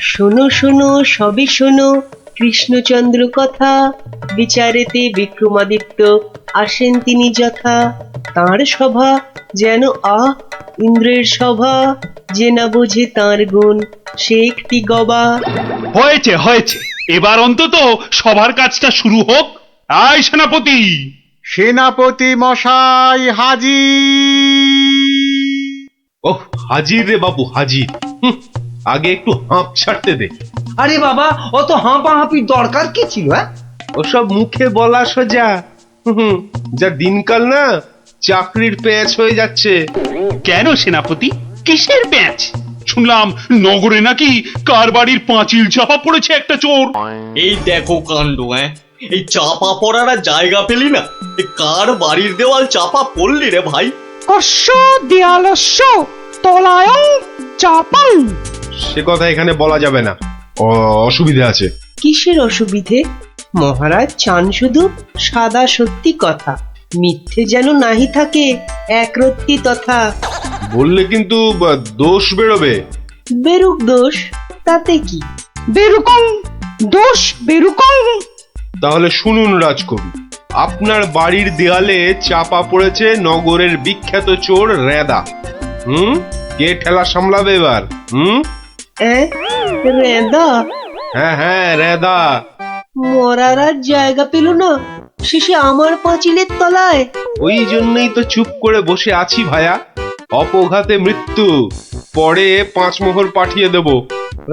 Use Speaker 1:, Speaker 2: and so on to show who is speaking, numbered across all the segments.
Speaker 1: শোনো শোনো সবে শোনো কৃষ্ণচন্দ্র কথা, বিচারেতে বিক্রমাদিত্য আসেন তিনি যথা। তাঁর সভা যেন ইন্দ্রের সভা, যে না বোঝে তাঁর গুণ সে একটি গবা।
Speaker 2: হয়েছে হয়েছে, এবার অন্তত সবার কাজটা শুরু হোক। আয় সেনাপতি।
Speaker 3: সেনাপতি মশাই হাজির।
Speaker 4: ওহ, হাজির রে বাবু হাজির। আগে একটু হাঁপ ছাড়তে দে।
Speaker 5: আরে বাবা, অত হাঁপাহাঁপির দরকার কি ছিল?
Speaker 4: ওসব মুখে বলা সোজা। যা দিনকাল না, চাকরির পেঁচ হয়ে যাচ্ছে।
Speaker 2: কেন সেনাপতি, কিসের প্যাঁচ? শুনলাম নগরে নাকি কার বাড়ির পাঁচিল চাপা পড়েছে একটা চোর।
Speaker 6: এই দেখো কাণ্ড। এই চাপা পড়ার আর জায়গা পেলি না, এ কার বাড়ির দেওয়াল চাপা পড়লি রে ভাই?
Speaker 7: কস্য দেয়ালস্য তলায়ং চাপাং।
Speaker 4: সে কথা এখানে বলা যাবে না, অসুবিধা আছে।
Speaker 1: কিসের অসুবিধে? মহারাজ চান শুধু সাদা সত্যি কথা, মিথ্যে যেন নাহি থাকে একরত্তি তথা।
Speaker 4: বললে কিন্তু দোষ বেরোবে।
Speaker 1: বেরুক দোষ, তাতে কি?
Speaker 7: বেরুকং দোষ বেরুকং।
Speaker 4: তাহলে শুনুন রাজকবি, আপনার বাড়ির দেয়ালে চাপা পড়েছে নগরের বিখ্যাত চোর রেদা। কে ঠেলা সামলাবে এবার?
Speaker 1: রেদা?
Speaker 4: হ্যাঁ হ্যাঁ, রেদা।
Speaker 1: মরার আর জায়গা পেল না, শেষে আমার পাঁচিলের তলায়।
Speaker 4: ওই জন্যই তো চুপ করে বসে আছি ভায়া। অপঘাতে মৃত্যু, পরে 5 মোহর পাঠিয়ে দেব।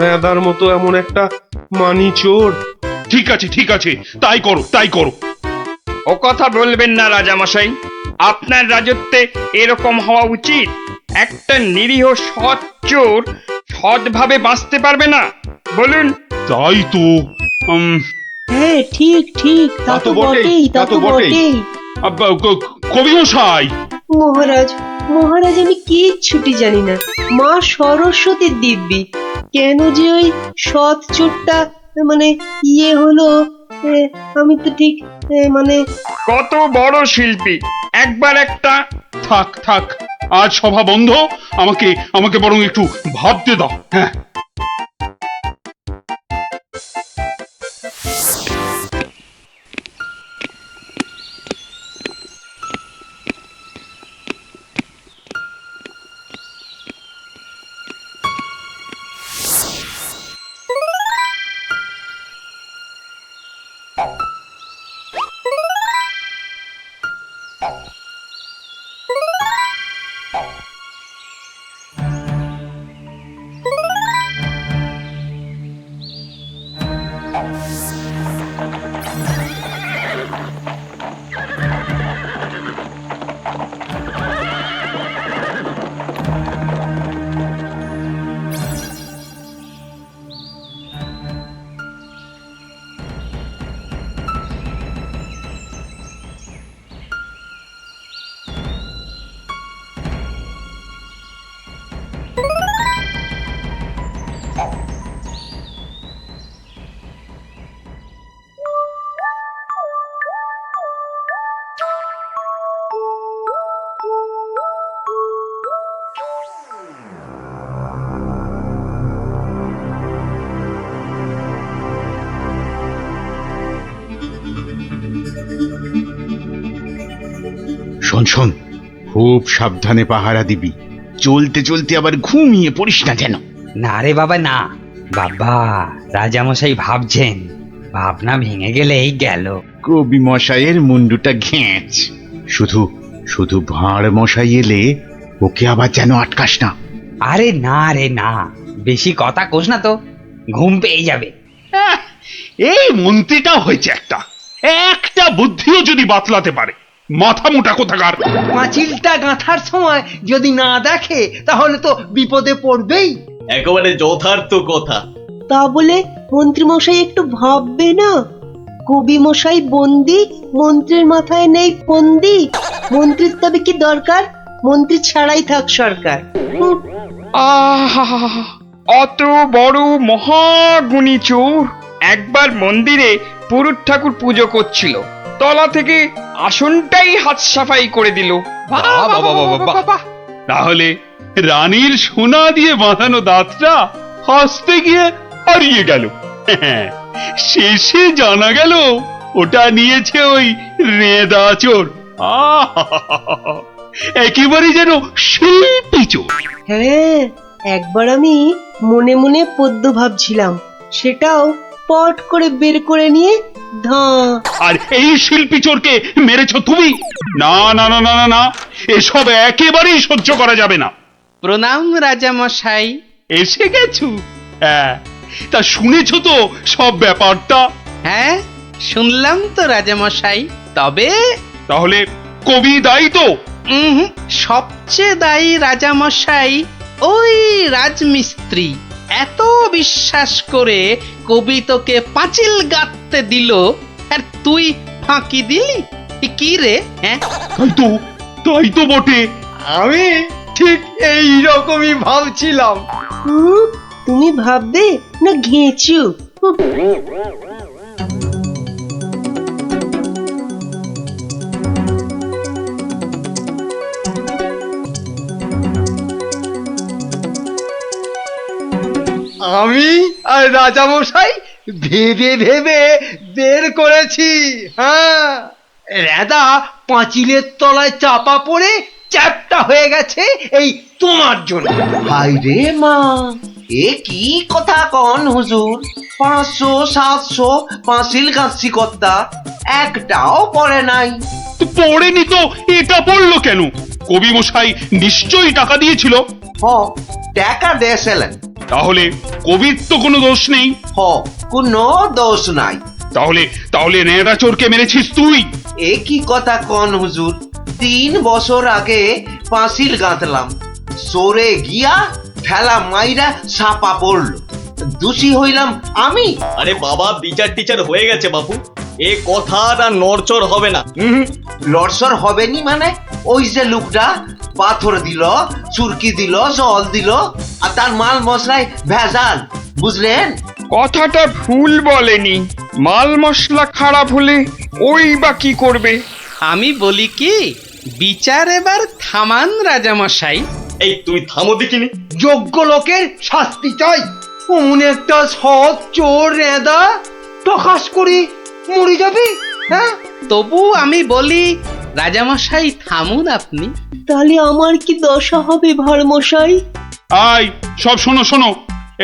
Speaker 4: রেদার মতো এমন একটা মানি চোর।
Speaker 2: ঠিক আছে ঠিক আছে, তাই করো তাই করো।
Speaker 8: ও কথা বলবেন না রাজামশাই, আপনার রাজত্বে এরকম হওয়া উচিত। একটা নিরীহ সৎ চোর সৎভাবে বাঁচতে পারবে না, বলুন?
Speaker 2: তাই তো।
Speaker 1: হ্যাঁ ঠিক ঠিক, তা তো বটেই, তা তো বটেই।
Speaker 2: কবি মশাই।
Speaker 1: মহারাজ মহারাজ, আমি কিচ্ছুটি জানি না। মা সরস্বতীর দিব্যি, কেন যে ওই সৎ চোরটা মানে হলো, আমি তো ঠিক মানে।
Speaker 8: কত বড় শিল্পী, একবার একটা।
Speaker 2: থাক থাক, আজ সভা বন্ধ। আমাকে আমাকে বরং একটু ভাবতে দাও। হ্যাঁ,
Speaker 9: শোন শোন, খুব সাবধানে পাহারা দিবি। চলতে চলতে আবার ঘুমিয়ে পড়িস না যেন।
Speaker 5: না রে বাবা না। বাবা, রাজামশাই ভাবছেন, ভাবনা ভেঙে গেলেই গেল।
Speaker 9: কবি মশাইয়ের মুন্ডুটা ঘেঁচ। শুধু শুধু ভাঁড় মশাই এলে ওকে আবার যেন আটকাস না।
Speaker 5: আরে না রে না, বেশি কথা কোস না তো, ঘুম পেয়ে যাবে।
Speaker 2: এই মন্ত্রীটা হয়েছে একটা একটা বুদ্ধিও যদি বাতলাতে পারে, মাথা মোটা কোথাকার।
Speaker 7: পাঁচিলটা গাঁথার সময় যদি না দেখে তাহলে তো বিপদে পড়বেই।
Speaker 6: একেবারে যথার্থ কথা।
Speaker 1: তা বলে মন্ত্রী মশাই একটু ভাববে না? কবি মশাই বন্দি, মন্ত্রীর মাথায় নেই ফন্দি। মন্ত্রীর তবে কি দরকার? মন্ত্রী ছাড়াই থাক সরকার।
Speaker 8: আহা, অত বড় মহাগুণী চোর একবার মন্দিরে পুরুত ঠাকুর পুজো করছিল, তলা থেকে আসনটাই হাত সাফাই করে দিল।
Speaker 2: তাহলে রানীর সোনা দিয়ে বাঁধানো দাঁতটা হাসতে গিয়ে হারিয়ে গেল। শেষে জানা গেল ওটা নিয়েছে ওই রেঁদা চোর। একেবারে যেন শিল্পী চোর।
Speaker 1: হ্যাঁ, একবার আমি মনে মনে পদ্য ভাবছিলাম, সেটাও পট করে বের করে নিয়ে ধাঁ।
Speaker 2: আর এই শিল্পী চোরকে মেরেছো তুমি? না না না না না না, এসব একেবারেই সহ্য করা যাবে না।
Speaker 10: প্রণাম রাজামশাই।
Speaker 2: এসে গেছো? হ্যাঁ, তা শুনেছো তো সব ব্যাপারটা?
Speaker 10: হ্যাঁ, শুনলাম তো রাজামশাই। তবে
Speaker 2: তাহলে কবি দায়ী তো?
Speaker 10: সবচেয়ে দায়ী রাজামশাই ওই রাজমিস্ত্রি। এত বিশ্বাস করে কবি তোকে পাঁচিল গাঁথতে দিল, আর তুই ফাঁকি দিলি। কি রে? হ্যাঁ,
Speaker 2: তাই তো বটে।
Speaker 7: আমি ঠিক এই রকমই ভাবছিলাম।
Speaker 1: তুমি ভাববে না ঘেঁচু?
Speaker 7: আমি আর রাজামশাই ভেবে ভেবে বের করেছি। হ্যাঁ, রেদা পাঁচিলের তলায় চাপা পড়ে চ্যাপ্টা হয়ে গেছে এই তোমার জন্য।
Speaker 11: হাই রে মা, এ কি কথা কন হুজুর? 500 700 পাঁচিল গাছি কর্তা, একটাও পড়ে নাই।
Speaker 2: তো পড়েনি তো এটা পড়লো কেন? কবি মশাই নিশ্চয়ই টাকা দিয়েছিল।
Speaker 11: হ, টাকা দিয়েছিলেন।
Speaker 2: তাহলে কবির তো কোনো দোষ নেই।
Speaker 11: হ, কোনো দোষ নাই।
Speaker 2: তাহলে তাহলে নেড়া চোরকে মেরেছিস তুই?
Speaker 11: এ কি কথা কন হুজুর? 3 বছর আগে পাঁচিল গাঁথলাম, সরে গিয়া ঠেলা মাইরা সাপা পড়লো, দোষী হইলাম আমি।
Speaker 6: আরে বাবা, বিচার টিচার হয়ে গেছে বাপু, এ কথা আর নড়চড় হবে না।
Speaker 11: লড়সর হবেনি মানে? ওই যে লোকটা পাথর দিল, চুরকি দিল, জল দিল, আর তার মাল মশলায় ভেজাল, বুঝলেন?
Speaker 8: কথাটা ভুল বলেনি। মাল মশলা খারাপ হলে ওই বা কি করবে?
Speaker 10: আমি বলি কি, বিচার এবার থামান রাজামশাই।
Speaker 6: এই তুমি থামো দেখিনি।
Speaker 7: যোগ্য লোকের শাস্তি চাই। অমন একটা সৎ চোর রেদা টকাস করে মরে যাবে। হ্যাঁ,
Speaker 10: তবু আমি বলি রাজামশাই থামুন আপনি।
Speaker 1: তাহলে আমার কি দশা হবে ভাড়মশাই?
Speaker 2: আয় সব শোনো শোনো,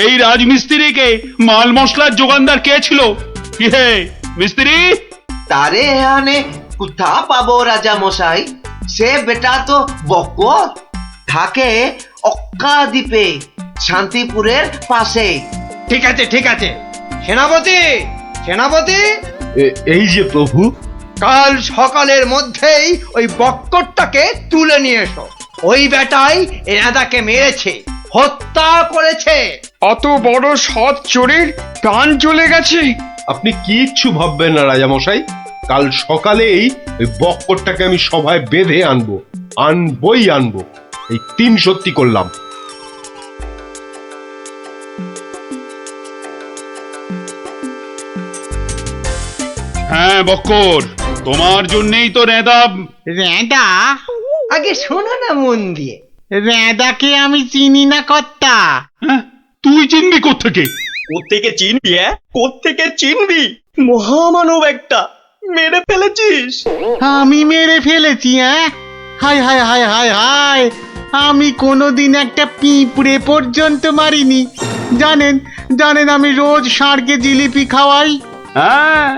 Speaker 2: এই রাজমিস্ত্রিকে মাল মশলার যোগানদার কে ছিল? কি হে মিস্ত্রি?
Speaker 11: তারে এখানে কোথা পাবো রাজা মশাই? সে বেটা তো বকর, থাকে অক্কা দ্বীপে, শান্তিপুরের পাশে।
Speaker 7: ঠিক আছে ঠিক আছে। সেনাপতি, সেনাপতি,
Speaker 4: এই যে প্রভু।
Speaker 7: কাল সকালের মধ্যেই ওই বক্করটাকে তুলে নিয়ে এসো। ওই বেটাই এনাদাকে মেরেছে, হত্যা করেছে।
Speaker 8: অত বড় সৎ চোরের প্রাণ চলে গেছে?
Speaker 4: আপনি কিচ্ছু ভাববেন না রাজামশাই, কাল সকালেই ওই বক্করটাকে আমি সভায় বেঁধে আনবো, আনবই আনবো। এই 3 সত্যি করলাম।
Speaker 2: হ্যাঁ বক্কর, তোমার জন্যই তো রেঁদা।
Speaker 9: রেঁদা?
Speaker 7: আগে শোনো না মন দিয়ে।
Speaker 9: রেঁদাকে আমি চিনি না কর্তা।
Speaker 2: হ্যাঁ, তুই চিনবি কোত্থেকে?
Speaker 6: কোত্থেকে চিনবি? কোত্থেকে চিনবি? মহামানব একটা, মেরে ফেলেছিস।
Speaker 9: আমি মেরে ফেলেছি? হ্যাঁ, হায় হায় হায় হায় হায়, আমি কোনোদিন একটা পিঁপড়ে পর্যন্ত মারিনি। জানেন জানেন, আমি রোজ ষাঁড়কে জিলিপি খাওয়াই।
Speaker 2: হ্যাঁ,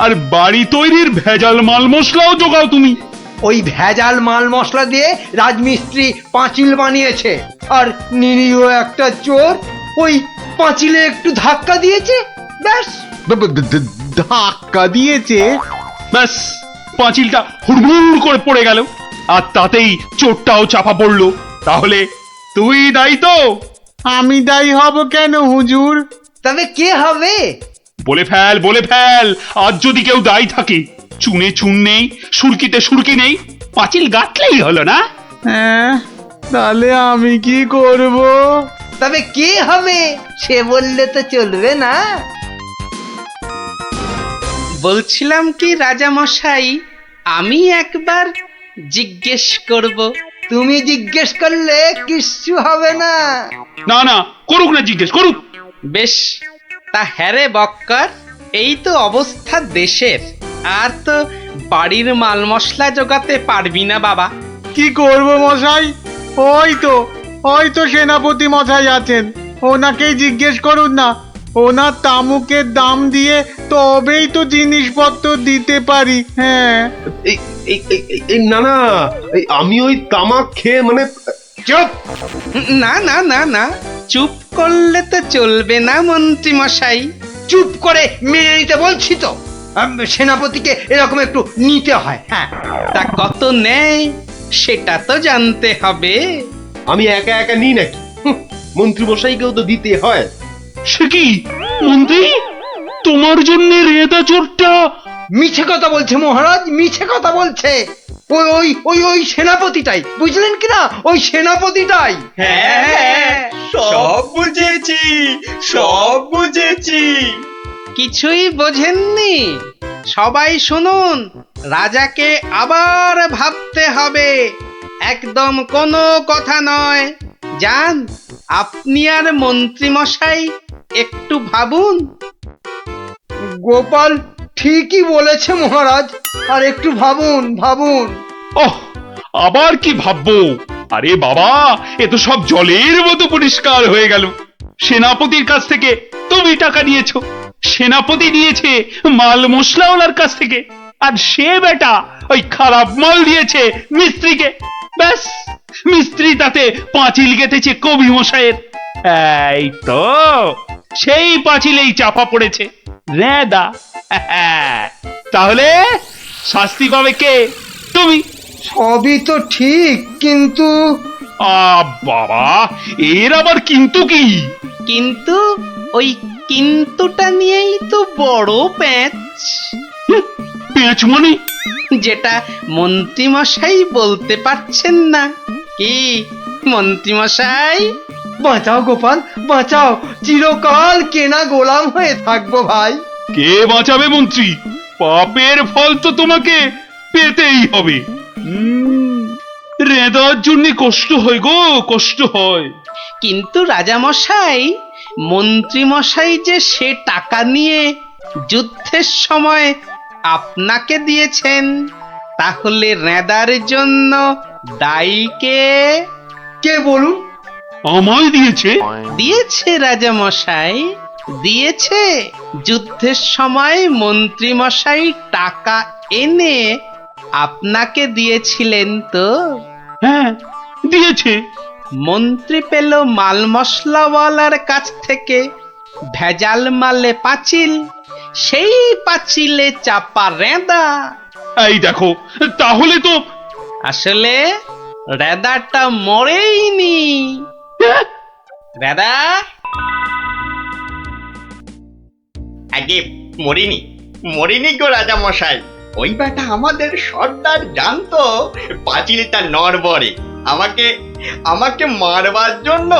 Speaker 2: আর বাড়ি তৈরির ভেজাল মাল মশলাও জোগাও তুমি।
Speaker 7: ওই ভেজাল মাল মশলা দিয়ে রাজমিস্ত্রি পাঁচিল বানিয়েছে, আর নিরীহ একটা চোর ওই পাঁচিলে একটু ধাক্কা দিয়েছে, ব্যাস।
Speaker 9: ধাক্কা দিয়েছে?
Speaker 2: ব্যাস, পাঁচিলটা হুড়মুড় করে পড়ে গেল, আর তাতেই চোরটাও চাপা পড়লো। তাহলে তুই দায়ী তো?
Speaker 9: আমি দায়ী হব কেন হুজুর?
Speaker 7: তবে কে হবে?
Speaker 2: বলে ফেল, বলে ফেল। আজ যদি কেউ দায়ী থাকে, চুনে চুন নেই, সুরকিতে সুরকি নেই, পাঁচিল গাঁথলেই হলো না?
Speaker 9: হ্যাঁ, তাহলে আমি কি করব?
Speaker 7: তবে কে হবে সে বললে তো চলবে না।
Speaker 10: বলছিলাম কি রাজামশাই, আমি একবার জিজ্ঞেস করব।
Speaker 7: তুমি জিজ্ঞেস করলে কিচ্ছু হবে না।
Speaker 2: না না, করুক না, জিজ্ঞেস করুক।
Speaker 10: বেশ, তা হ্যারে বক্কর, এই তো অবস্থা দেশের, আর তো বাড়ির মাল মশলা জোগাতে পারবি না বাবা।
Speaker 9: কি করব মশাই? ওই তো সেনাপতি মশাই আছেন, ওনাকেই জিজ্ঞেস করুন না। ওনার তামুকের দাম দিয়ে তবেই তো জিনিসপত্র দিতে পারি। হ্যাঁ,
Speaker 4: না না, আমি ওই তামাক খেয়ে মানে
Speaker 10: চুপ! না না না না, চুপ করলে তো চলবে না মন্ত্রী মশাই।
Speaker 7: চুপ করে মেনে নিতে বলছি তো। সেনাপতিকে এরকম একটু নিতে হয়। হ্যাঁ,
Speaker 10: তা কত নেয় সেটা তো জানতে হবে।
Speaker 4: আমি একা একা নিই নাকি? মন্ত্রী মশাইকেও তো দিতে হয়।
Speaker 2: সে কি মন্ত্রী, তোমার জন্য রেদা চোরটা?
Speaker 7: মিছে কথা বলছে মহারাজ, মিছে কথা বলছে। ওই ওই ওই ওই সেনাপতিটাই, বুঝলেন কিনা? ওই সেনাপতিটাই।
Speaker 6: হ্যাঁ, সব বুঝেছি, সব বুঝেছি।
Speaker 10: কিছুই বোঝেননি? সবাই শুনুন, রাজাকে আবার ভাবতে হবে, একদম কোনো কথা নয়। যান, আপনি আর মন্ত্রী মশাই একটু ভাবুন।
Speaker 7: গোপাল ঠিকই বলেছে মহারাজ, আর একটু ভাবুন ভাবুন।
Speaker 2: ওহ, আবার কি ভাববো? আরে বাবা, এ তো সব জলের মতো পরিষ্কার হয়ে গেল। সেনাপতির কাছ থেকে তুমি টাকা নিয়েছো, সেনাপতি নিয়েছে মাল মশলাওয়ালার কাছ থেকে, আর সে বেটা ওই খারাপ মাল দিয়েছে মিস্ত্রিকে। ব্যাস, মিস্ত্রি তাতে পাঁচিল গেঁথেছে কবি মশাইয়ের। এই তো সেই পাঁচিলেই চাপা পড়েছে রেদা। তাহলে শাস্তি পাবে কে? তুমি।
Speaker 7: সবই তো ঠিক, কিন্তু
Speaker 2: বাবা, এর আবার কিন্তু কি?
Speaker 10: কিন্তু ওই কিন্তুটা নিয়েই তো বড় প্যাঁচ।
Speaker 2: পেঁচ মানে?
Speaker 10: যেটা মন্ত্রী মশাই বলতে পারছেন না। কি মন্ত্রী মশাই?
Speaker 7: বাঁচাও গোপাল, বাঁচাও, চিরকাল কেনা গোলাম হয়ে থাকবো ভাই।
Speaker 2: কে বাঁচাবে মন্ত্রী? পাপের ফল তো তোমাকে পেতেই হবে। রেদার জন্য কষ্ট হয় গো, কষ্ট হয়।
Speaker 10: কিন্তু রাজা মশাই, মন্ত্রী মশাই যে সে টাকা নিয়ে যুদ্ধের সময় আপনাকে দিয়েছেন, তাহলে রেদার জন্য দায়ী কে?
Speaker 7: কে বলুন?
Speaker 2: আমায় দিয়েছে?
Speaker 10: দিয়েছে রাজা মশাই, দিয়েছে। যুদ্ধের সময় মন্ত্রী মশাই টাকা এনে আপনাকে দিয়েছিলেন তো?
Speaker 2: হ্যাঁ, দিয়েছে।
Speaker 10: মন্ত্রী পেল মাল মশলাওয়ালার কাছ থেকে ভেজাল মালে পাঁচিল, সেই পাঁচিলে চাপা রেদা।
Speaker 2: এই দেখো, তাহলে তো
Speaker 10: আসলে রেদাটা মরেইনি। রেদা
Speaker 6: আগে মরিনি, মরিনি গো রাজা মশাই। ওই বেটা আমাদের সর্দার জানতো পাঁচিলটা নড়বড়ে, আমাকে আমাকে মারবার জন্য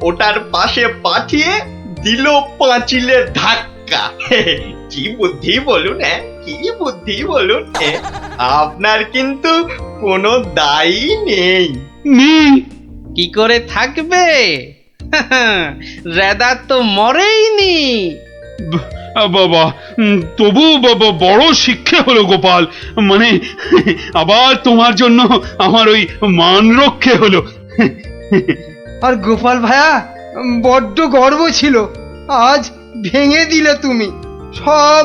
Speaker 6: ওটার পাশে পাঠিয়ে দিল পাঁচিলের ধাক্কা। কি বুদ্ধি বলুন, কি বুদ্ধি বলুন। আপনার কিন্তু কোনো দায়ী নেই।
Speaker 10: কি করে থাকবে? রেদা তো মরেইনি।
Speaker 2: বাবা, তবু বাবা বড় শিক্ষা হলো গোপাল। মানে আবার তোমার জন্য আমার ওই মান রক্ষে হলো।
Speaker 7: আর গোপাল ভায়া, বড্ড গর্ব ছিল, আজ ভেঙে দিলে তুমি। সব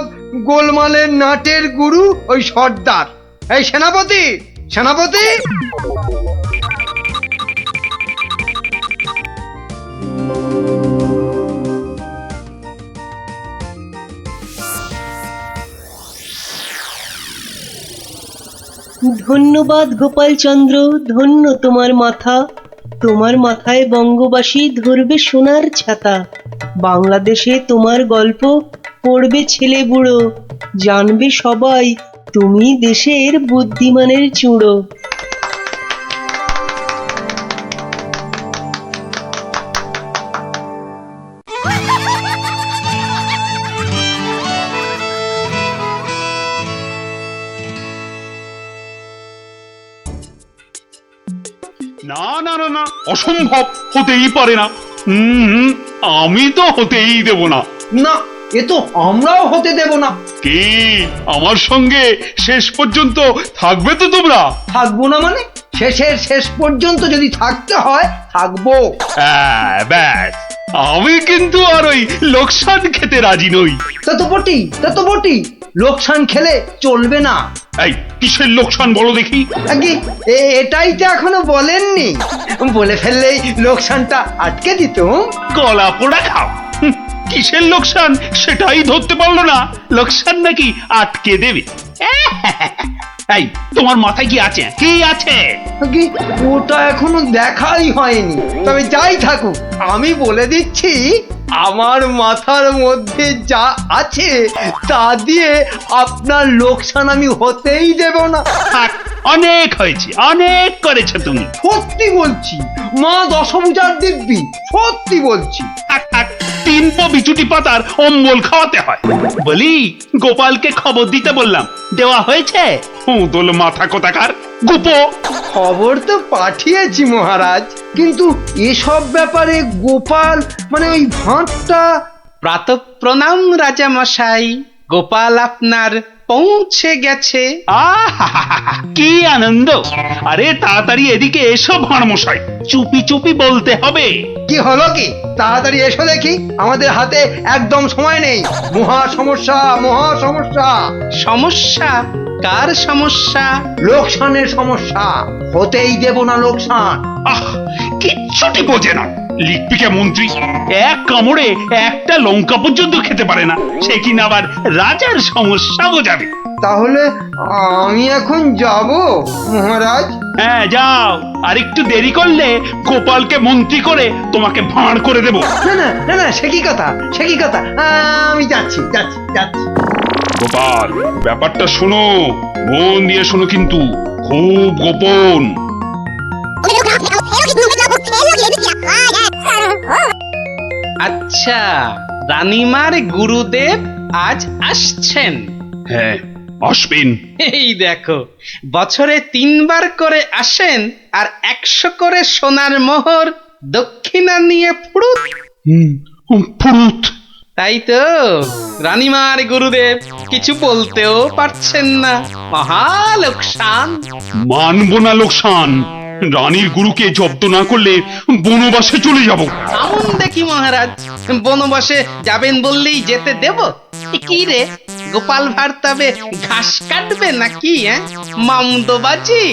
Speaker 7: গোলমালের নাটের গুরু ওই সর্দার। এই সেনাপতি, সেনাপতি!
Speaker 1: ধন্যবাদ গোপালচন্দ্র, ধন্য তোমার মাথা। তোমার মাথায় বঙ্গবাসী ধরবে সোনার ছাতা। বাংলাদেশে তোমার গল্প পড়বে ছেলে বুড়ো, জানবে সবাই তুমি দেশের বুদ্ধিমানের চূড়ো।
Speaker 2: না না না না, অসম্ভব, হতেই পারে না। আমি তো হতেই দেব না।
Speaker 7: না, এ তো আমরাও হতে দেব না।
Speaker 2: কি আমার সঙ্গে শেষ পর্যন্ত থাকবে তো তোমরা?
Speaker 7: থাকবো না মানে? শেষের শেষ পর্যন্ত যদি থাকতে হয় থাকবো।
Speaker 2: হ্যাঁ, ব্যাস আমি কিন্তু আর ওই লোকসান খেতে রাজি নই।
Speaker 7: তা তো বটি লোকসান খেলে চলবে না।
Speaker 2: এই কিসের লোকসান বলো দেখি?
Speaker 7: আগে এটাই তো এখনো বলেননি, বলে ফেললেই লোকসানটা আটকে দিত।
Speaker 2: গলা পোড়া খাও। কিসের লোকসান সেটাই ধরতে পারলো না, লোকসান নাকি আটকে দেবে। এই তোমার মাথায় কি আছে? কি আছে?
Speaker 7: আগে ওটা এখনো দেখাই হয়নি। তবে যাই থাকুক, আমি বলে দিচ্ছি আমার মাথার মধ্যে যা আছে তা দিয়ে আপনার লোকসান আমি হতেই দেব না।
Speaker 2: থাক, অনেক হয়েছে, অনেক করেছো তুমি।
Speaker 7: সত্যি বলছি, মা দশভুজার দিব্যি, সত্যি বলছি।
Speaker 2: থাক থাক, 3 পো বিচুটি পাতার অম্বল খাওয়াতে হয়। বলি গোপালকে খবর দিতে বললাম, দেওয়া হয়েছে? উদল মাথা কোথাকার গুপো।
Speaker 7: খবর তো পাঠিয়েছি মহারাজ, কিন্তু এসব ব্যাপারে গোপাল মানে ওই ভাঁটটা।
Speaker 10: প্রাতঃ প্রণাম রাজা মশাই, গোপাল আপনার পৌঁছে গেছে।
Speaker 2: আহা, কি আনন্দ! আরে তাড়াতাড়ি এদিকে এসো ভাঁড়মশাই, চুপি চুপি বলতে হবে।
Speaker 7: কি হলো কি? তাড়াতাড়ি এসো দেখি, আমাদের হাতে একদম সময় নেই। মহা সমস্যা, মহা সমস্যা।
Speaker 10: সমস্যা? কার সমস্যা?
Speaker 7: লোকসানের সমস্যা, হতেই দেব না লোকসান।
Speaker 2: আহ, কিচ্ছুটি বোঝে না। লিখপিকা মন্ত্রী এক কামড়ে একটা লঙ্কা পর্যন্ত খেতে পারে না, সে কিনা আবার রাজার সমস্যা বোঝাবে।
Speaker 7: তাহলে আমি এখন যাব মহারাজ?
Speaker 2: হ্যাঁ যাও, আর একটু দেরি করলে গোপালকে মন্ত্রী করে তোমাকে ভাঁড় করে দেব।
Speaker 7: না না না না, সে কি কথা, সে কি কথা? আমি যাচ্ছি যাচ্ছি যাচ্ছি।
Speaker 2: গোপাল, ব্যাপারটা শোনো, মন দিয়ে শোনো, কিন্তু খুব গোপন।
Speaker 10: আচ্ছা, রানীমার গুরুদেব আজ আসছেন?
Speaker 2: হ্যাঁ, আসবেন।
Speaker 10: এই দেখো, বছরে 3 বার করে আসেন, আর 100 করে সোনার মোহর দক্ষিণা নিয়ে ফুরুত।
Speaker 2: ফুরুত।
Speaker 10: তাই তো, রানীমার গুরুদেব কিছু বলতেও পারছেন না। মহা লোকসান।
Speaker 2: মানব না লোকসান। রানীর গুরুকে জব্দ না করলে বনবাসে চলে যাব।
Speaker 10: আমন দেখি মহারাজ, বনবাসে যাবেন বললেই যেতে দেব? কি রে, গোপাল ভাঁড় তবে ঘাস কাটবে নাকি? মামদোবাজি।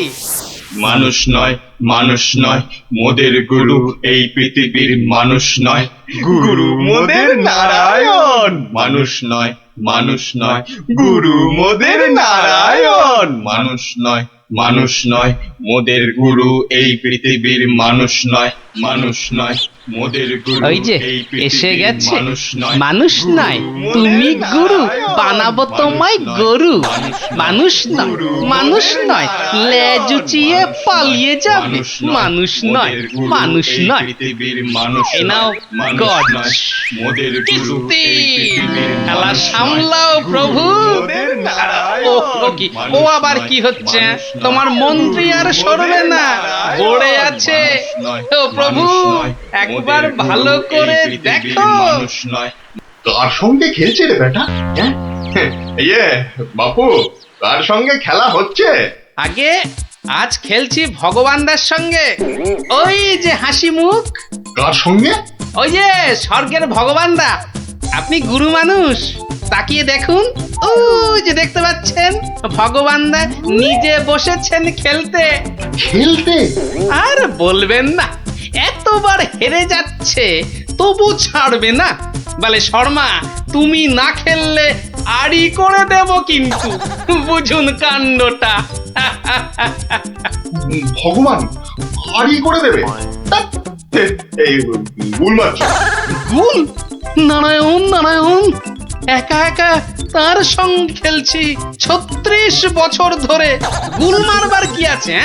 Speaker 6: মানুষ নয়, মানুষ নয়, মোদের গুরু এই পৃথিবীর মানুষ নয়, গুরু মোদের নারায়ণ। মানুষ নয়, মানুষ নয়, গুরু মোদের নারায়ণ। মানুষ নয়, মানুষ নয়, মোদের গুরু এই পৃথিবীর মানুষ নয়, মানুষ নয়, মোদের গুরু
Speaker 10: ওই যে
Speaker 6: এই
Speaker 10: এসে
Speaker 6: পৃথিবীর
Speaker 10: গেছে।
Speaker 6: মানুষ নয়,
Speaker 10: মানুষ নয়, তুমি গুরু, বানাবো তোমায় গরু। মানুষ নয়, মানুষ নয়, লেজ উঁচিয়ে পালিয়ে যাবে। মানুষ নয়, মানুষ নয়।
Speaker 6: পৃথিবীর মানুষ
Speaker 10: এই নাও
Speaker 6: মানুষ
Speaker 10: গজ।
Speaker 6: নয়, মোদের গুরু
Speaker 10: কিস্তি।
Speaker 6: এই পৃথিবীর
Speaker 10: খেলা
Speaker 6: মানুষ
Speaker 10: সামলাও
Speaker 6: নয়,
Speaker 10: প্রভু।
Speaker 6: মোদের নারায়ণ।
Speaker 10: ও কি, ও আবার কি হচ্ছে? তোমার মন্ত্রী আর সরবে না, পড়ে আছে। ও প্রভু, একবার ভালো করে দেখো।
Speaker 6: মানুষ নয়। কার সঙ্গে খেলছে রে বেটা? ইয়ে বাপু, কার সঙ্গে খেলা হচ্ছে?
Speaker 10: আগে আজ খেলছি ভগবানদার সঙ্গে। ওই যে হাসি মুখ,
Speaker 6: কার সঙ্গে?
Speaker 10: ওই যে স্বর্গের ভগবানদা। আপনি গুরু মানুষ, তাকিয়ে দেখুন। ও যে দেখতে পাচ্ছেন, ভগবানদা নিজে বসেছেন খেলতে।
Speaker 6: খেলতে?
Speaker 10: আর বলবেন না, এতবার হেরে যাচ্ছে তবু ছাড়বে না। বলে শর্মা, তুমি না খেললে আড়ি করে দেব কিন্তু। বুঝুন কাণ্ডটা।
Speaker 6: ভগবান হারি করে দেবে? এই গুল মারছো?
Speaker 10: গুল? নারায়ণ নারায়ণ, একা একা তার সঙ্গে খেলছি 36 বছর ধরে। গুল মারবার কি আছে?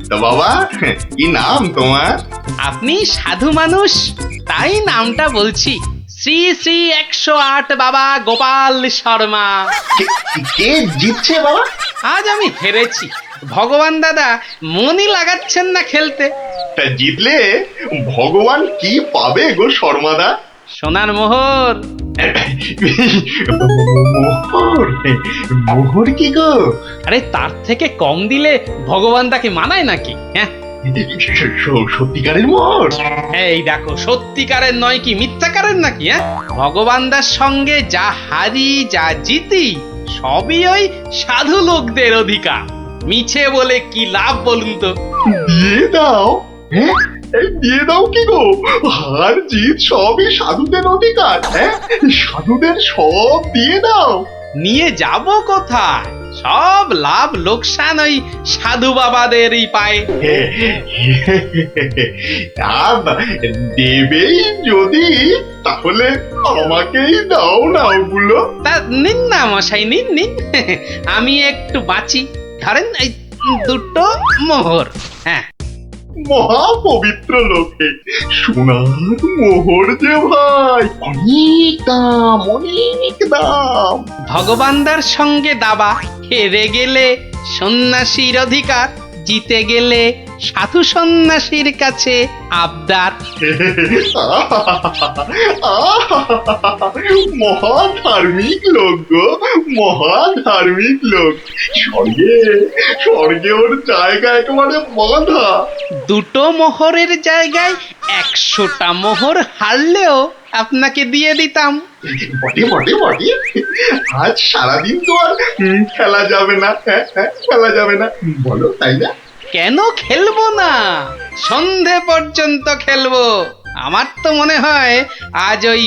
Speaker 6: তা বাবা, কি নাম তোমার?
Speaker 10: আপনি সাধু মানুষ, তাই নামটা বলছি। শ্রী শ্রী 108 বাবা গোপাল শর্মা।
Speaker 6: কে জিতছে বাবা?
Speaker 10: আজ আমি হেরেছি। ভগবান দাদা মনই লাগাচ্ছেন না খেলতে।
Speaker 6: তা জিতলে ভগবান কি পাবে গো শর্মাদা?
Speaker 10: সোনার মোহর।
Speaker 6: মোহর মোহর কি গো?
Speaker 10: আরে তার থেকে কম দিলে ভগবান তাকে মানায় নাকি? হ্যাঁ,
Speaker 6: সত্যিকারের মোহর?
Speaker 10: এই দেখো, সত্যিকারের নয় কি মিথ্যাকারের নাকি? হ্যাঁ, ভগবানদার সঙ্গে যা হারি যা জিতি সবই ওই সাধু লোকদের অধিকার। মিছে বলে কি লাভ বলুন তো?
Speaker 6: দিয়ে দাও। হ্যাঁ, এই দিয়ে দাও কি গো? হার জিত সবই সাধুদের অধিকার। হ্যাঁ, সাধুদের সব দিয়ে দাও।
Speaker 10: নিয়ে যাব কোথায়? সব লাভ লোকসান ওই সাধু বাবাদেরই পায়।
Speaker 6: দেবেই যদি, তাহলে আমাকেই দাও না ওগুলো।
Speaker 10: তা নিন না মশাই, নিন নিন। আমি একটু বাঁচি, ধরেন এই দুটো মোহর। হ্যাঁ,
Speaker 6: মহা পবিত্র লোকে সোনার মোহর যে ভাই, অনেক দাম, অনেক দাম।
Speaker 10: ভগবানদার সঙ্গে দাবা, হেরে গেলে সন্ন্যাসীর অধিকার, জিতে গেলে সাধু সন্ন্যাসীর কাছে আবদার।
Speaker 6: মহা ধার্মিক লোক গো, মহা ধার্মিক লোক। স্বর্গে স্বর্গে ওর জায়গা একেবারে বাঁধা।
Speaker 10: দুটো মোহরের জায়গায় 100টা মোহর হারলেও আপনাকে দিয়ে দিতাম।
Speaker 6: বটে বটে বটে, আজ সারাদিন তো আর খেলা যাবে না। হ্যাঁ হ্যাঁ, খেলা যাবে না, বলো তাই না?
Speaker 10: কেন খেলবো না? সন্ধে পর্যন্ত খেলবো। আমার তো মনে হয় আজ ওই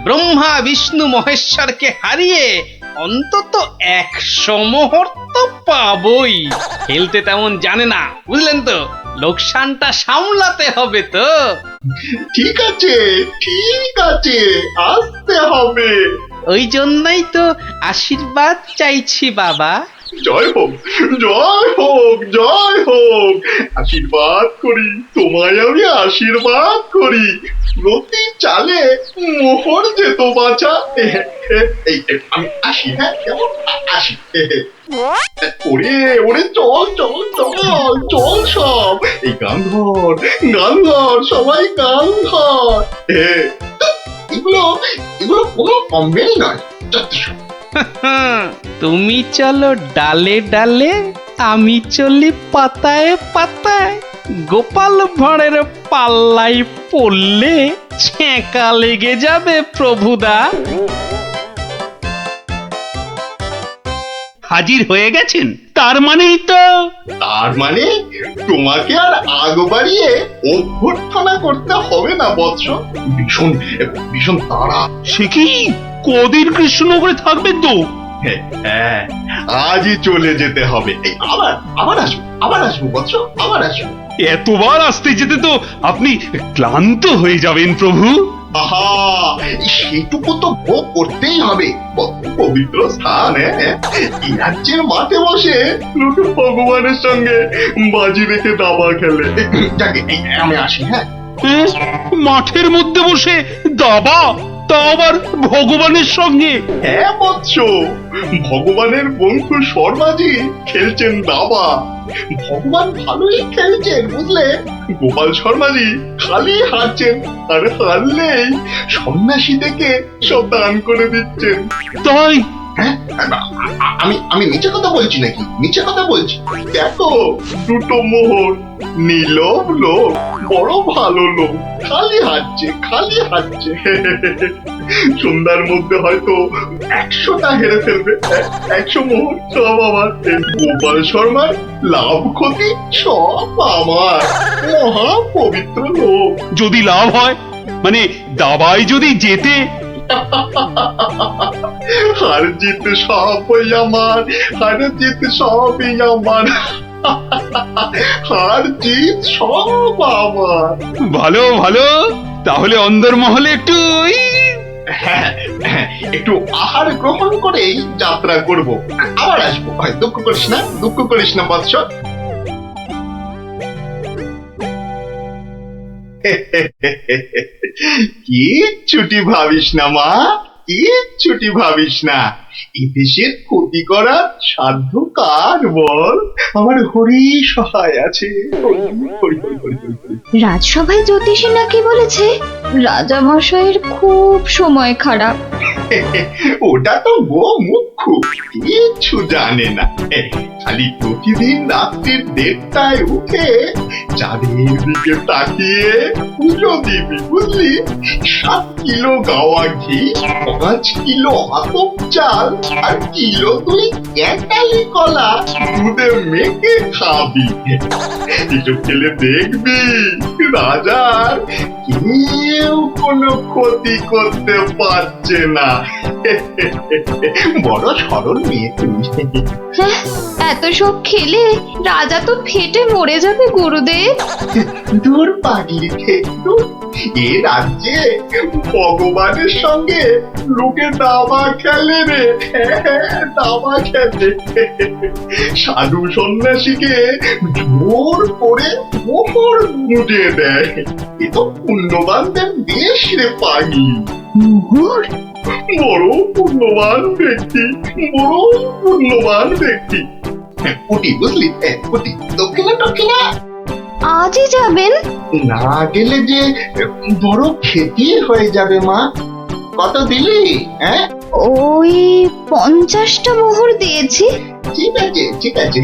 Speaker 10: ব্রহ্মা বিষ্ণু মহেশ্বরকে হারিয়ে অন্তত 100 মোহর তো পাবই। খেলতে তেমন জানে না, বুঝলেন তো? লোকসানটা সামলাতে হবে তো।
Speaker 6: ঠিক আছে, ঠিক আছে, আসতে হবে।
Speaker 10: ওই জন্যই তো আশীর্বাদ চাইছি বাবা।
Speaker 6: জয় হোক, জয় হোক, জয় হোক। আশীর্বাদ করি, তোমায় আমি আশীর্বাদ করি। প্রতি চালে মোহর যেত বাঁচা। এই আমি আসি, হ্যাঁ, কেমন আসি। ওরে ওরে, চল চল চল চল সব। এই গান ধর, গান ধর, সবাই গান ধর। এগুলো এগুলো কোনো কমবেই নয়। যথেষ্ট।
Speaker 10: তুমি চলো ডালে ডালে, আমি চলি পাতায় পাতায়। গোপাল ভাঁড়ের পাল্লাই পড়লে ছ্যাঁকা লেগে যাবে প্রভুদা।
Speaker 2: হাজির হয়ে গেছেন, তার মানেই তো।
Speaker 6: তার মানে তোমাকে আর আগ বাড়িয়ে অভ্যর্থনা করতে হবে না বৎস। ভীষণ ভীষণ তাড়া।
Speaker 2: সে কি, কদিন কৃষ্ণনগরে থাকবেন তো?
Speaker 6: হ্যাঁ, আজই চলে যেতে হবে। এই আবার আবার আসবো, আবার আসবো বৎস, আবার আসবো।
Speaker 2: এতবার আসতে যেতে তো আপনি ক্লান্ত হয়ে যাবেন প্রভু।
Speaker 6: আহা, সেটুকু তো ভোগ করতেই হবে। পবিত্র স্থান। এই রাজ্যের মাঠে বসে লোকে ভগবানের সঙ্গে বাজি রেখে দাবা খেলে। যাকে আমি আসি। হ্যাঁ,
Speaker 2: মাঠের মধ্যে বসে দাবা, তা আবার ভগবানের সঙ্গে?
Speaker 6: হ্যাঁ বৎস, ভগবানের বন্ধু শর্মাজি খেলছেন দাবা। ভগবান ভালোই খেলছেন, বুঝলে। গোপাল শর্মাজি খালি হারছেন, আর হারলেই সন্ন্যাসী থেকে সব দান করে দিচ্ছেন।
Speaker 2: তাই?
Speaker 6: হ্যাঁ, আমি আমি মিছে কথা বলছি নাকি? মিছে কথা বলছি? দেখো, দুটো মোহর, নীলব লোক, বড় ভালো লোক, খালি হাঁটছে, খালি হাঁটছে। সন্ধ্যার মধ্যে হয়তো 100টা হেরে ফেলবে। 100 মোহর সব আমার। গোপাল শর্মার লাভ ক্ষতি সব আমার। মহা পবিত্র লোক।
Speaker 2: যদি লাভ হয়, মানে দাবায় যদি জেতে?
Speaker 6: হার জিত সবই আমার, হার জিত সবই আমার, হার জিত সব আমার।
Speaker 2: ভালো ভালো, তাহলে অন্দরমহলে একটু
Speaker 6: হ্যাঁ, একটু আহার গ্রহণ করেই যাত্রা করব। আবার আসবো, দুঃখ করিস না, দুঃখ করিস না বৎস। কি ছুটি ভাবিস না মা, কিচ্ছুটি ভাবিস না, এ দেশের ক্ষতি করার সাধ্য কার বল? আমার হরি সহায় আছে। হরি, হরি, হরি, হরি, হরি, হরি।
Speaker 12: রাজসভায় জ্যোতিষী নাকি বলেছে রাজামশাইয়ের খুব সময় খারাপ।
Speaker 6: ওটা তো গো মুখ্য, কিচ্ছু জানে না। খালি প্রতিদিন রাত্রির 1:30টায় উঠে চাঁদের দিকে তাকিয়ে পুজো দিবি, বুঝলি? 7 কিলো গাওয়া ঘি, 5 কিলো আতপ চাল আর কিলো 2 ক্যাটালি কলা দুধে মেখে খাবি। এসব খেলে দেখবি রাজার কেউ কোনো ক্ষতি করতে পারছে না। বড় সরল মেয়ে তুমি।
Speaker 12: হ্যাঁ, এত সব খেলে রাজা তো ফেটে মরে যাবে গুরুদেব।
Speaker 6: দূর পাগলি, দূর। এ রাজ্যে ভগবানের সঙ্গে লোকে দাবা খেলে রে, দাবা খেলে। সাধু সন্ন্যাসীকে জোর করে মোহর গুঁজে দেয়। এ তো পুণ্যবানদের দেশ রে পাগলি।
Speaker 12: মোহর?
Speaker 6: বড় পুণ্যবান ব্যক্তি, বড় পুণ্যবান ব্যক্তি। পুটি, বুঝলি? পুটি, দক্ষিণা টক্ষিণা
Speaker 12: আজই যাবেন?
Speaker 6: না গেলে যে বড় ক্ষতি হয়ে যাবে মা। কত দিলি? হ্যাঁ,
Speaker 12: ওই 50টা মোহর দিয়েছি।
Speaker 6: ঠিক আছে, ঠিক আছে।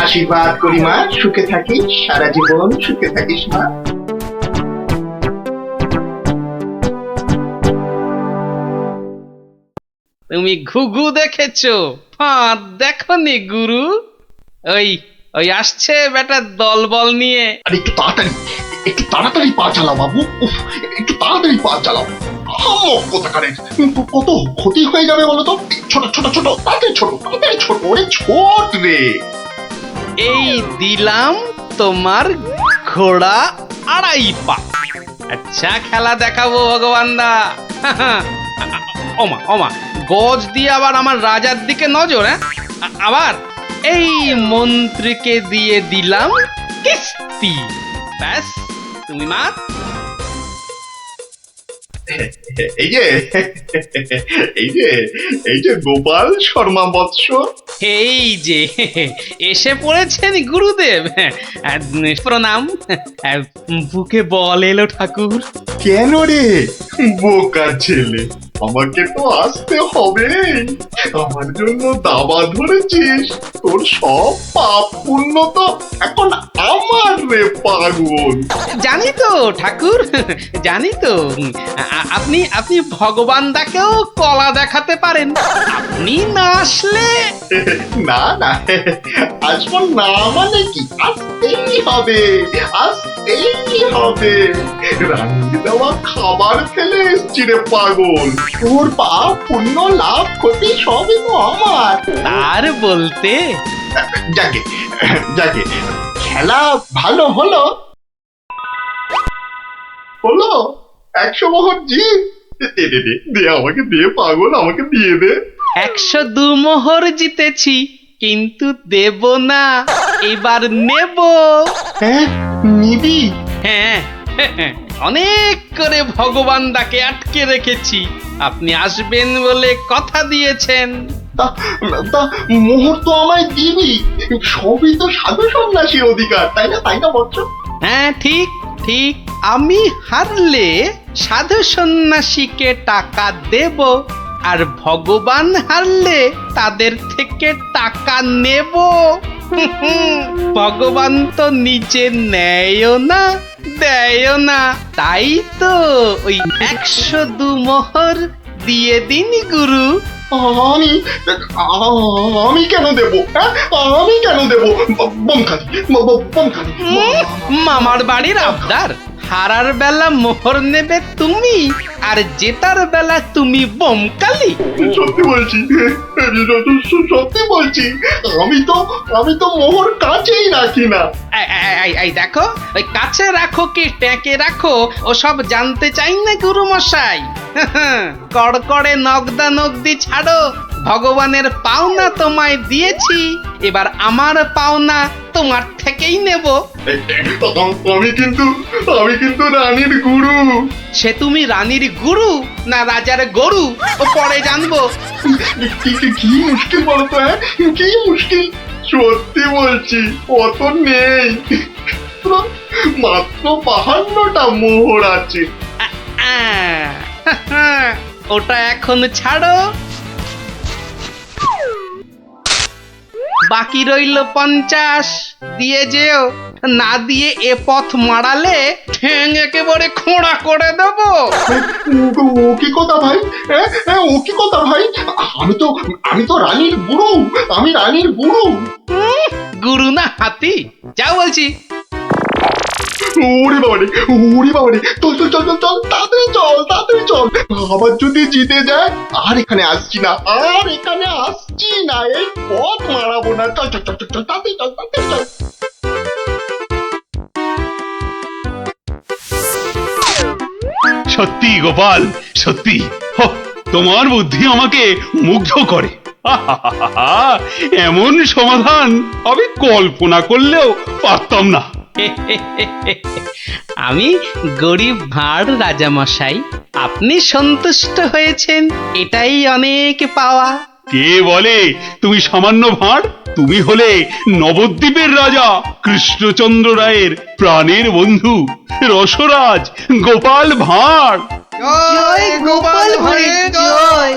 Speaker 6: আশীর্বাদ করি মা, সুখে থাকিস, সারা জীবন সুখে থাকিস মা।
Speaker 10: তুমি ঘুঘু দেখেছো, ফাঁদ দেখনি গুরু? ওই ওই আসছে বেটা দলবল নিয়ে।
Speaker 6: আর একটু তাড়াতাড়ি পা চালাও বাবু। উফ, একটু তাড়াতাড়ি পা চালাও। কোথাকারে কত ক্ষতি হয়ে যাবে বলো তো? ছোট ছোট ছোট, তাড়াতাড়ি ছোট, তাড়াতাড়ি ছোট, ওরে ছোট রে।
Speaker 10: এই দিলাম তোমার ঘোড়া 2.5 পা। আচ্ছা খেলা দেখাবো ভগবান দা। ওমা ওমা, গজ দিয়ে আবার আমার রাজার দিকে নজর। হ্যাঁ, আবার এই মন্ত্রীকে দিয়ে দিলাম কিস্তি। ব্যাস, তুমি মাত।
Speaker 6: এই যে এই যে গোপাল শর্মা বৎস।
Speaker 10: এই যে এসে পড়েছেন গুরুদেব। প্রণাম। বুকে বল এলো ঠাকুর।
Speaker 6: কেন রে বোকা ছেলে, আমাকে তো আসতে হবে। আমার জন্য দাবা ধরেছিস, তোর সব পাপ পুণ্য তো এখন আমার রে পাগল।
Speaker 10: জানি তো ঠাকুর, জানি তো। আপনি আপনি ভগবান দাকেও কলা দেখাতে পারেন। আপনি না আসলে
Speaker 6: না না, আসবো না মানে কি? আসতেই হবে, আসতেই হবে। রান্নি দেওয়া খাবার খেলে এসছি রে পাগল। তোর পাপ পুণ্য লাভ ক্ষতি সবই তো আমার।
Speaker 10: তার বলতে
Speaker 6: যাকে যাকে খেলা ভালো হলো হলো। 100 মোহর জিত। দে আমাকে, দে পাগল, আমাকে দিয়ে দে।
Speaker 10: 102 মোহর জিতেছি, কিন্তু দেব না, এবার নেব।
Speaker 6: হ্যাঁ, নিবি?
Speaker 10: হ্যাঁ, অনেক করে ভগবান দাকে আটকে রেখেছি। আপনি আসবেন বলে কথা দিয়েছেন।
Speaker 6: তা মোহর তো আমায় দিবি। সবই তো সাধু সন্ন্যাসীর অধিকার, তাই না? তাই না বৎস?
Speaker 10: হ্যাঁ, ঠিক ঠিক। আমি হারলে সাধু সন্ন্যাসীকে টাকা দেব, আর ভগবান হারলে তাদের থেকে টাকা নেব। ভগবান তো নিজে নেয়ও না, দেয়ও না। তাই তো ওই 102 মোহর দিয়ে দিন গুরু।
Speaker 6: আমি কেন দেব? আমি কেন দেব? বমখালি।
Speaker 10: মামার বাড়ির আবদার। হারার বেলা মোহর নেবে তুমি, আর জেতার বেলা তুমি বোমকালি।
Speaker 6: সত্যি বলছি, সত্যি বলছি। আমি তো মোহর কাছেই রাখি না।
Speaker 10: এই দেখো, ওই কাছে রাখো কি ট্যাঁকে রাখো ওসব জানতে চাই না গুরু মশাই। কড়কড়ে নগদা নগদি ছাড়ো, ভগবানের পাওনা তোমায় দিয়েছি, এবার আমার পাওনা তোমার থেকেই নেব।
Speaker 6: আমি কিন্তু রানীর গুরু।
Speaker 10: সে তুমি রানীর গুরু না রাজার গরু ও পরে জানবো।
Speaker 6: কি মুশকিল বলতো, হ্যাঁ কি মুশকিল? সত্যি বলছি অত নেই, মাত্র 52টা মোহর আছে।
Speaker 10: ওটা এখন ছাড়ো, বাকি রইল 50। দিয়ে যেও, না দিয়ে এ পথ মারালে ঠ্যাং একেবারে খোঁড়া করে দেবো।
Speaker 6: ও কি কথা ভাই, ও কি কথা ভাই? আমি তো রানীর গুরু, আমি রানীর গুরু।
Speaker 10: গুরু না হাতি, যা বলছি।
Speaker 6: ওরে বাবারে, চল তাড়াতাড়ি চল। আবার যদি জিতে যায় আর এখানে আসছি না, এই পথ মারাবো না। চল তাড়াতাড়ি চল।
Speaker 2: সত্যি গোপাল, সত্যি তোমার বুদ্ধি আমাকে মুগ্ধ করে। এমন সমাধান আমি কল্পনা করলেও পারতাম না।
Speaker 10: আমি গরিব ভাঁড় রাজামশাই, আপনি সন্তুষ্ট হয়েছেন, এটাই অনেক পাওয়া।
Speaker 2: কে বলে তুমি সামান্য ভাঁড়? তুমি হলে নবদ্বীপের রাজা কৃষ্ণচন্দ্র রায়ের প্রাণের বন্ধু রসরাজ গোপাল ভাঁড়।
Speaker 7: জয় গোপাল ভাঁড়ের জয়।